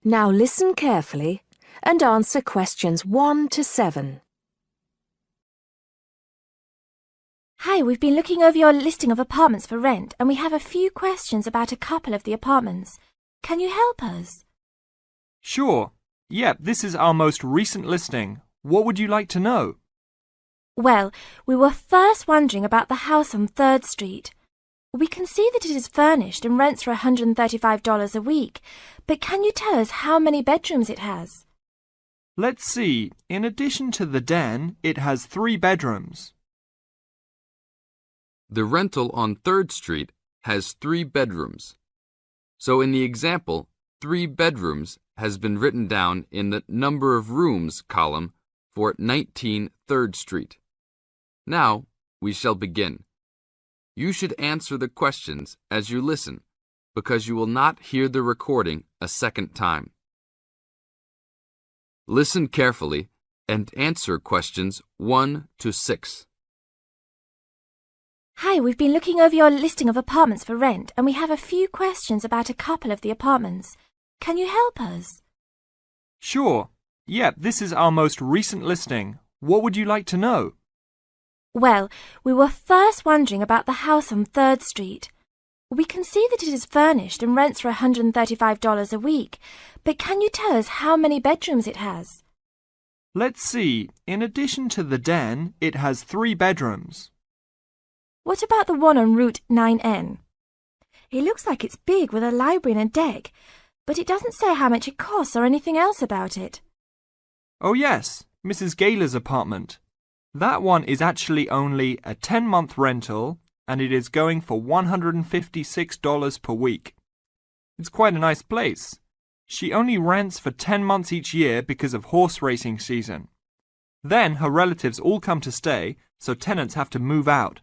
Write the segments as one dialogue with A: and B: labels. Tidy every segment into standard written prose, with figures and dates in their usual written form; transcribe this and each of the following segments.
A: Now listen carefully and answer questions 1 to 7.
B: Hi, we've been looking over your listing of apartments for rent and we have a few questions about a couple of the apartments. Can you help us?
C: Sure. Yep, this is our most recent listing. What would you like to know?
B: Well, we were first wondering about the house on 3rd Street. We can see that it is furnished and rents for $135 a week, but can you tell us how many bedrooms it has?
C: Let's see. In addition to the den, it has 3 bedrooms.
D: The rental on 3rd Street has 3 bedrooms. So in the example, 3 bedrooms has been written down in the number of rooms column for 19 3rd Street. Now we shall begin. You should answer the questions as you listen, because you will not hear the recording a second time. Listen carefully and answer questions 1 to 6.
B: Hi, we've been looking over your listing of apartments for rent and we have a few questions about a couple of the apartments. Can you help us?
C: Sure. Yep, this is our most recent listing. What would you like to know?
B: Well, we were first wondering about the house on 3rd Street. We can see that it is furnished and rents for $135 a week, but can you tell us how many bedrooms it has?
C: Let's see. In addition to the den, it has 3 bedrooms.
B: What about the one on Route 9N? It looks like it's big with a library and a deck, but it doesn't say how much it costs or anything else about it.
C: Oh yes, Mrs. Gaylor's apartment. That one is actually only a 10-month rental and it is going for $156 per week. It's quite a nice place. She only rents for 10 months each year because of horse racing season. Then her relatives all come to stay, so tenants have to move out.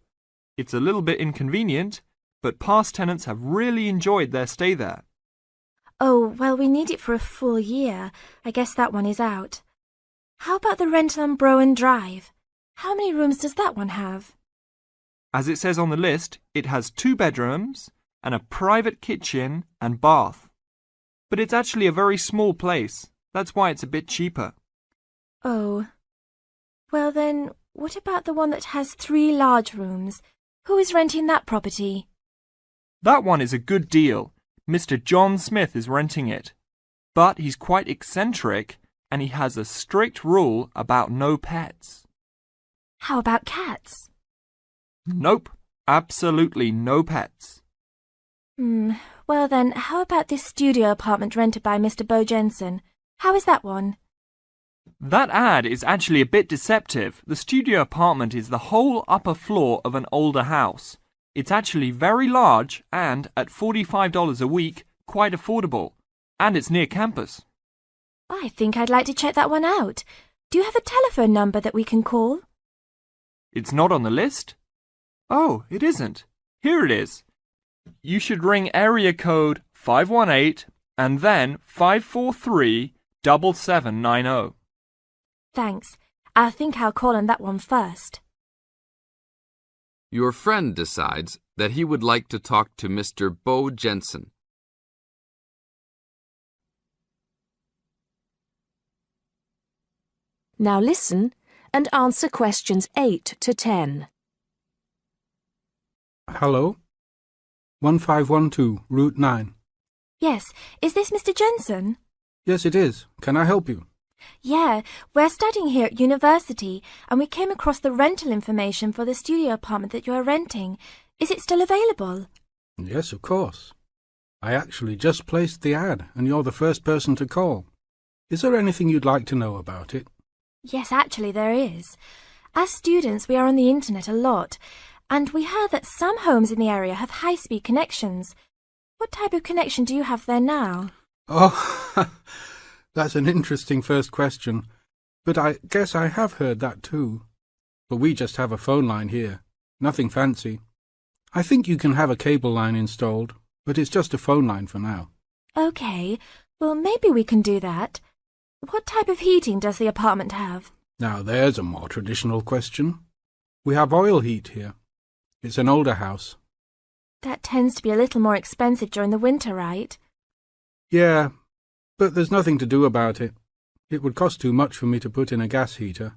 C: It's a little bit inconvenient, but past tenants have really enjoyed their stay there.
B: Oh, well, we need it for a full year. I guess that one is out. How about the rental on Browen Drive? How many rooms does that one have?
C: As it says on the list, it has 2 bedrooms and a private kitchen and bath. But it's actually a very small place. That's why it's a bit cheaper.
B: Oh. Well then, what about the one that has 3 large rooms? Who is renting that property?
C: That one is a good deal. Mr. John Smith is renting it. But he's quite eccentric and he has a strict rule about no pets.
B: How about cats?
C: Nope, absolutely no pets.
B: Well then, how about this studio apartment rented by Mr. Bo Jensen? How is that one?
C: That ad is actually a bit deceptive. The studio apartment is the whole upper floor of an older house. It's actually very large and, at $45 a week, quite affordable. And it's near campus.
B: I think I'd like to check that one out. Do you have a telephone number that we can call?
C: It's not on the list? Oh, it isn't. Here it is. You should ring area code 518 and then 543-7790.
B: Thanks. I think I'll call on that one first.
D: Your friend decides that he would like to talk to Mr. Bo Jensen.
A: Now listen and answer questions 8 to 10.
E: Hello? 1512, Route 9.
B: Yes, is this Mr. Jensen?
E: Yes, it is. Can I help you?
B: Yeah, we're studying here at university and we came across the rental information for the studio apartment that you are renting. Is it still available?
E: Yes, of course. I actually just placed the ad and you're the first person to call. Is there anything you'd like to know about it?
B: Yes, actually there is. As students, we are on the internet a lot, and we heard that some homes in the area have high-speed connections. What type of connection do you have there now?
E: Oh, that's an interesting first question. But I guess I have heard that too. But we just have a phone line here. Nothing fancy. I think you can have a cable line installed, but it's just a phone line for now.
B: Okay, well maybe we can do that. What type of heating does the apartment have?
E: Now there's a more traditional question. We have oil heat here. It's an older house.
B: That tends to be a little more expensive during the winter, right?
E: Yeah, But there's nothing to do about it. It would cost too much for me to put in a gas heater.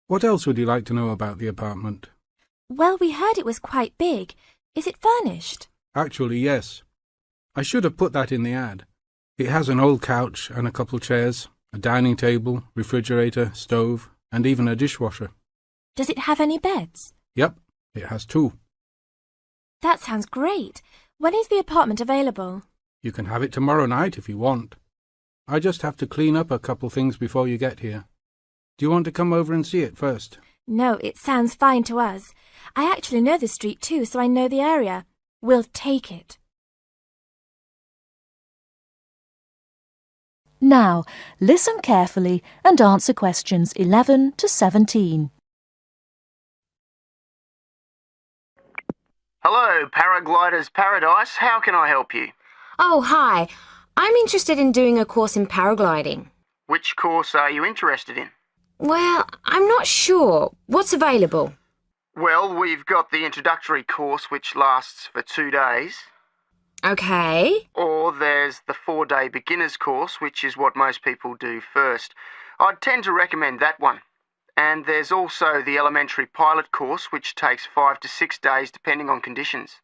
E: What else would you like to know about the apartment?
B: Well, we heard it was quite big. Is it furnished?
E: Actually, yes. I should have put that in the ad. It has an old couch and a couple chairs, a dining table, refrigerator, stove, and even a dishwasher.
B: Does it have any beds?
E: Yep, it has 2.
B: That sounds great. When is the apartment available?
E: You can have it tomorrow night if you want. I just have to clean up a couple things before you get here. Do you want to come over and see it first?
B: No, it sounds fine to us. I actually know the street too, so I know the area. We'll take it.
A: Now, listen carefully and answer questions 11 to 17.
F: Hello, Paragliders Paradise. How can I help you?
G: Oh, hi. I'm interested in doing a course in paragliding.
F: Which course are you interested in?
G: Well, I'm not sure. What's available?
F: Well, we've got the introductory course, which lasts for 2 days.
G: Okay.
F: Or there's the 4-day beginner's course, which is what most people do first. I'd tend to recommend that one. And there's also the elementary pilot course, which takes 5 to 6 days depending on conditions.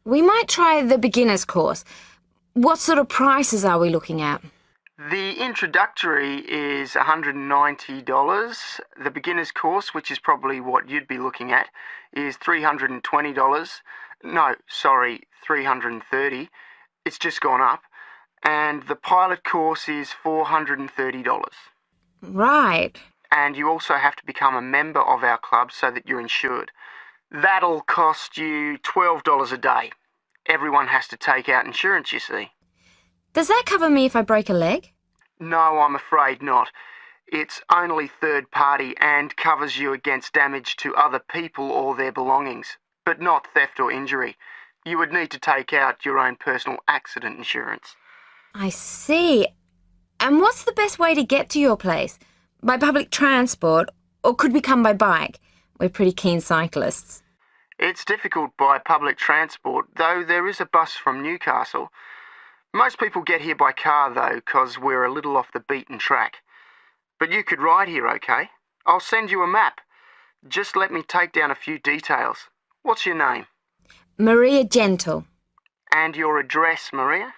G: We might try the beginner's course. What sort of prices are we looking at?
F: The introductory is $190. The beginner's course, which is probably what you'd be looking at, is $320. No, sorry, $330. It's just gone up. And the pilot course is $430.
G: Right.
F: And you also have to become a member of our club so that you're insured. That'll cost you $12 a day. Everyone has to take out insurance, you see.
G: Does that cover me if I break a leg?
F: No, I'm afraid not. It's only third party and covers you against damage to other people or their belongings, but not theft or injury. You would need to take out your own personal accident insurance.
G: I see. And what's the best way to get to your place? By public transport, or could we come by bike? We're pretty keen cyclists.
F: It's difficult by public transport, though there is a bus from Newcastle. Most people get here by car, though, 'cause we're a little off the beaten track. But you could ride here, okay? I'll send you a map. Just let me take down a few details. What's your name?
G: Maria Gentle.
F: And your address, Maria?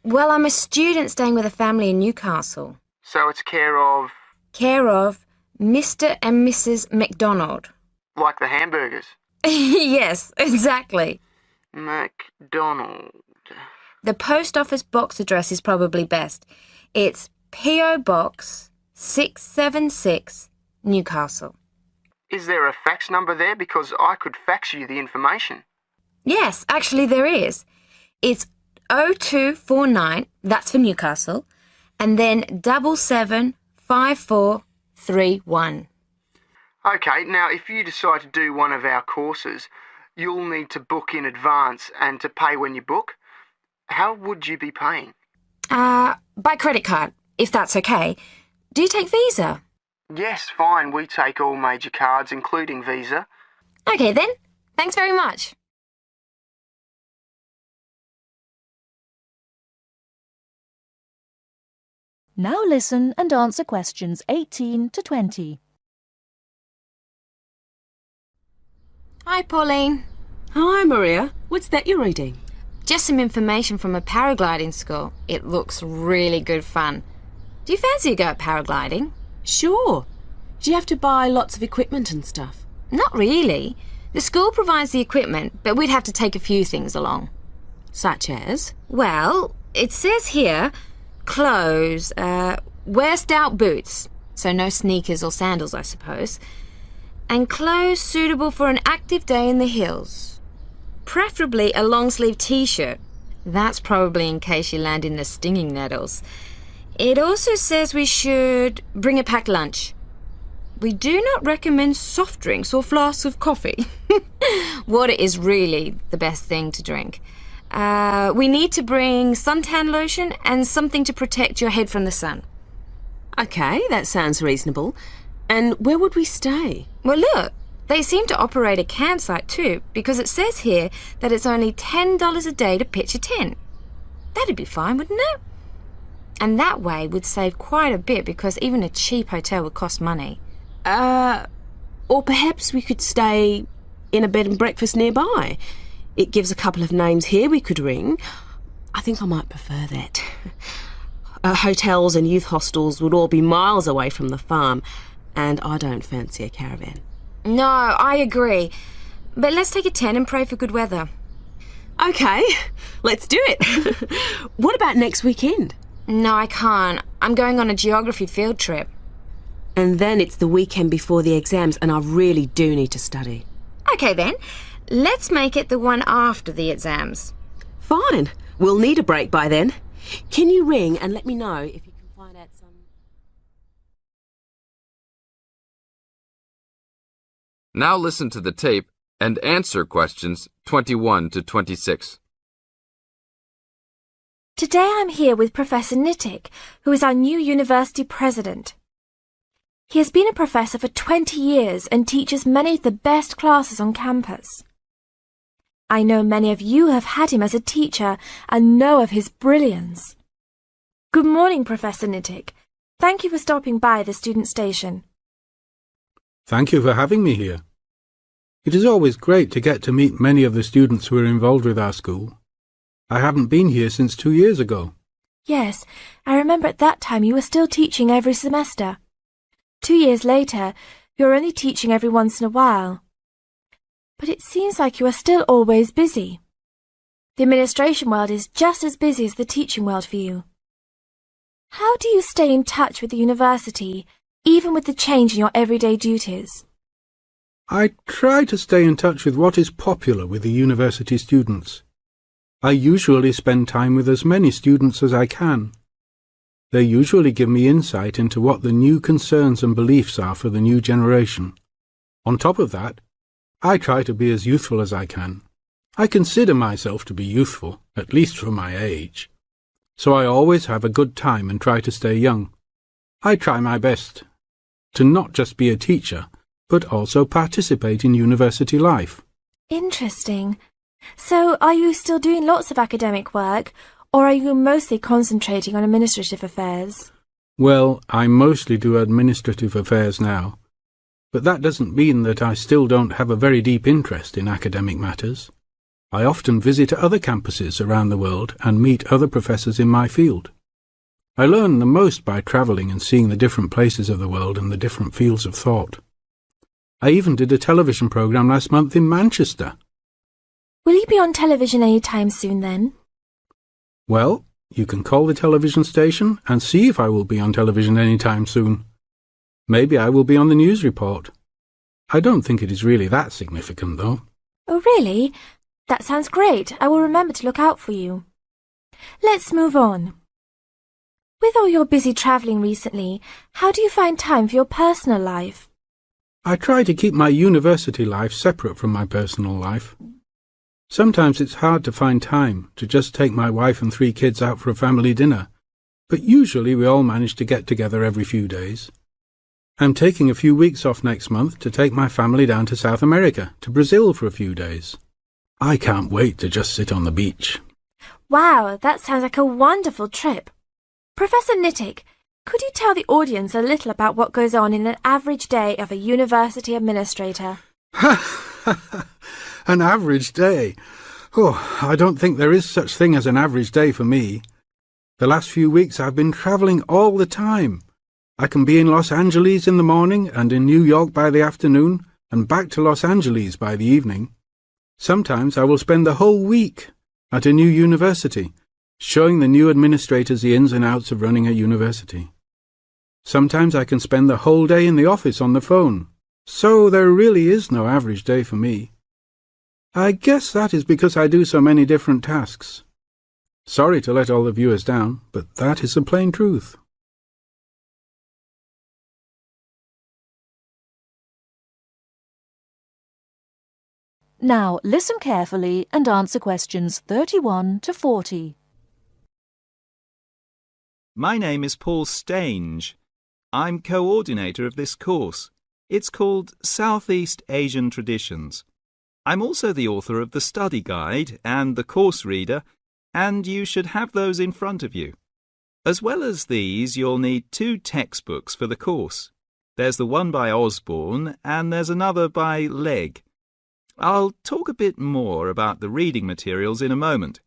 G: Well, I'm a student staying with a family in Newcastle.
F: So it's care of...
G: Care of Mr. and Mrs. McDonald.
F: like the hamburgers.
G: Yes, exactly.
F: McDonald.
G: The post office box address is probably best. It's P.O. Box 676, Newcastle.
F: Is there a fax number there? Because I could fax you the information.
G: Yes, actually there is. It's 0249, that's for Newcastle, and then 775431.
F: Okay, now if you decide to do one of our courses, you'll need to book in advance and to pay when you book. How would you be paying?
G: By credit card, if that's okay. Do you take Visa?
F: Yes, fine. We take all major cards, including Visa.
G: Okay then. Thanks very much.
A: Now listen and answer questions 18 to 20.
G: Hi, Pauline.
H: Hi, Maria. What's that you're reading?
G: Just some information from a paragliding school. It looks really good fun. Do you fancy a go at paragliding?
H: Sure. Do you have to buy lots of equipment and stuff?
G: Not really. The school provides the equipment, but we'd have to take a few things along.
H: Such as?
G: Well, it says here, clothes, wear stout boots, so no sneakers or sandals, I suppose, and clothes suitable for an active day in the hills. Preferably a long-sleeve t-shirt. That's probably in case you land in the stinging nettles. It also says we should bring a packed lunch. We do not recommend soft drinks or flasks of coffee. Water is really the best thing to drink. We need to bring suntan lotion and something to protect your head from the sun.
H: Okay, that sounds reasonable. And where would we stay?
G: Well, look, they seem to operate a campsite too, because it says here that it's only $10 a day to pitch a tent. That'd be fine, wouldn't it? And that way we'd save quite a bit because even a cheap hotel would cost money.
H: Or perhaps we could stay in a bed and breakfast nearby. It gives a couple of names here we could ring. I think I might prefer that. Hotels and youth hostels would all be miles away from the farm, and I don't fancy a caravan.
G: No, I agree. But let's take a 10 and pray for good weather.
H: OK, let's do it. What about next weekend?
G: No, I can't. I'm going on a geography field trip.
H: And then it's the weekend before the exams, and I really do need to study.
G: OK then, let's make it the one after the exams.
H: Fine. We'll need a break by then. Can you ring and let me know if you can find out some...
D: Now listen to the tape and answer questions 21 to 26.
B: Today I'm here with Professor Nittick, who is our new university president. He has been a professor for 20 years and teaches many of the best classes on campus. I know many of you have had him as a teacher and know of his brilliance. Good morning, Professor Nittick. Thank you for stopping by the student station.
E: Thank you for having me here. It is always great to get to meet many of the students who are involved with our school. I haven't been here since 2 years ago.
B: Yes, I remember at that time you were still teaching every semester. 2 years later, you're only teaching every once in a while. But it seems like you are still always busy. The administration world is just as busy as the teaching world for you. How do you stay in touch with the university, even with the change in your everyday duties?
E: I try to stay in touch with what is popular with the university students. I usually spend time with as many students as I can. They usually give me insight into what the new concerns and beliefs are for the new generation. On top of that, I try to be as youthful as I can. I consider myself to be youthful, at least for my age. So I always have a good time and try to stay young. I try my best to not just be a teacher, but also participate in university life.
B: Interesting. So are you still doing lots of academic work, or are you mostly concentrating on administrative affairs?
E: Well, I mostly do administrative affairs now. But that doesn't mean that I still don't have a very deep interest in academic matters. I often visit other campuses around the world and meet other professors in my field. I learn the most by travelling and seeing the different places of the world and the different fields of thought. I even did a television programme last month in Manchester.
B: Will you be on television any time soon then?
E: Well, you can call the television station and see if I will be on television any time soon. Maybe I will be on the news report. I don't think it is really that significant, though.
B: Oh, really? That sounds great. I will remember to look out for you. Let's move on. With all your busy travelling recently, how do you find time for your personal life?
E: I try to keep my university life separate from my personal life. Sometimes it's hard to find time to just take my wife and 3 kids out for a family dinner, but usually we all manage to get together every few days. I'm taking a few weeks off next month to take my family down to South America, to Brazil for a few days. I can't wait to just sit on the beach.
B: Wow, that sounds like a wonderful trip. Professor Nittick, could you tell the audience a little about what goes on in an average day of a university administrator?
E: An average day? Oh, I don't think there is such thing as an average day for me. The last few weeks I've been travelling all the time. I can be in Los Angeles in the morning and in New York by the afternoon and back to Los Angeles by the evening. Sometimes I will spend the whole week at a new university, showing the new administrators the ins and outs of running a university. Sometimes I can spend the whole day in the office on the phone. So there really is no average day for me. I guess that is because I do so many different tasks. Sorry to let all the viewers down, but that is the plain truth.
A: Now listen carefully and answer questions 31 to 40.
I: My name is Paul Stange. I'm coordinator of this course. It's called Southeast Asian Traditions. I'm also the author of the study guide and the course reader, and you should have those in front of you. As well as these, you'll need 2 textbooks for the course. There's the one by Osborne and there's another by Legg. I'll talk a bit more about the reading materials in a moment.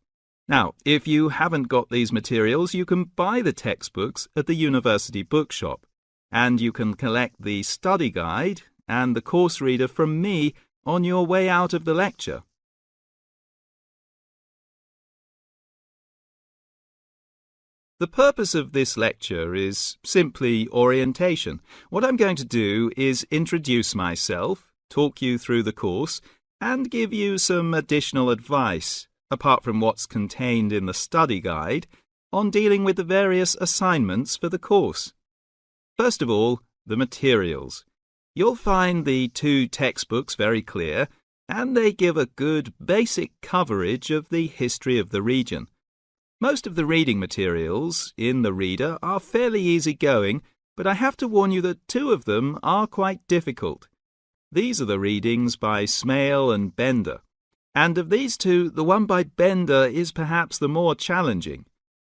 I: Now, if you haven't got these materials, you can buy the textbooks at the university bookshop, and you can collect the study guide and the course reader from me on your way out of the lecture. The purpose of this lecture is simply orientation. What I'm going to do is introduce myself, talk you through the course, and give you some additional advice, apart from what's contained in the study guide, on dealing with the various assignments for the course. First of all, the materials. You'll find the 2 textbooks very clear, and they give a good basic coverage of the history of the region. Most of the reading materials in the reader are fairly easy-going, but I have to warn you that 2 of them are quite difficult. These are the readings by Smale and Bender, and of these 2, the one by Bender is perhaps the more challenging.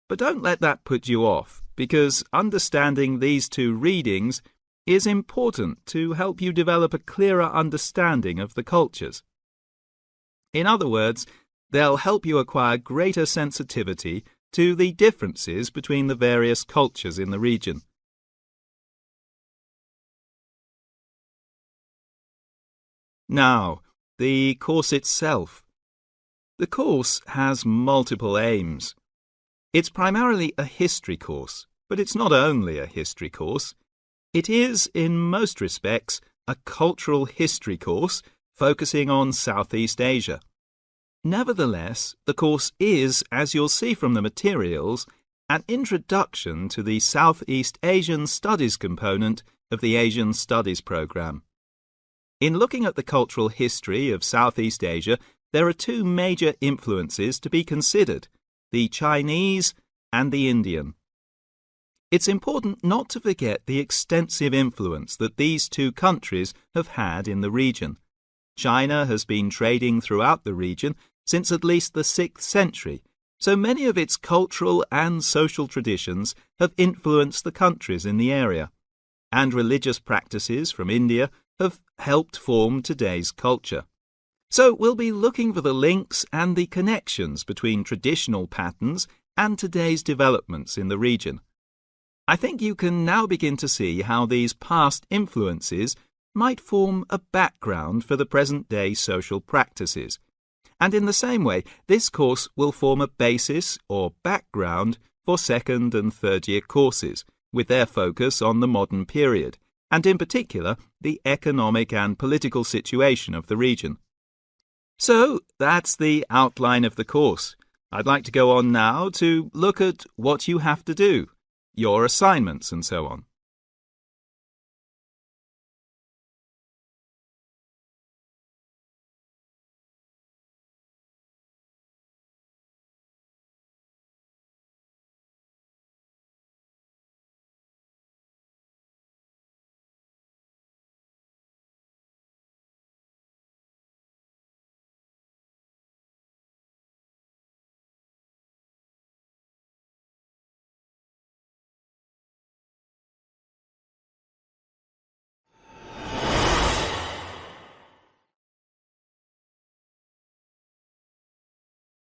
I: But don't let that put you off, because understanding these 2 readings is important to help you develop a clearer understanding of the cultures. In other words, they'll help you acquire greater sensitivity to the differences between the various cultures in the region. Now, the course itself. The course has multiple aims. It's primarily a history course, but it's not only a history course. It is, in most respects, a cultural history course focusing on Southeast Asia. Nevertheless, the course is, as you'll see from the materials, an introduction to the Southeast Asian Studies component of the Asian Studies program. In looking at the cultural history of Southeast Asia, there are 2 major influences to be considered, the Chinese and the Indian. It's important not to forget the extensive influence that these 2 countries have had in the region. China has been trading throughout the region since at least the 6th century, so many of its cultural and social traditions have influenced the countries in the area, and religious practices from India have helped form today's culture. So we'll be looking for the links and the connections between traditional patterns and today's developments in the region. I think you can now begin to see how these past influences might form a background for the present-day social practices. And in the same way, this course will form a basis or background for 2nd and 3rd year courses, with their focus on the modern period, and in particular, the economic and political situation of the region. So, that's the outline of the course. I'd like to go on now to look at what you have to do, your assignments and so on.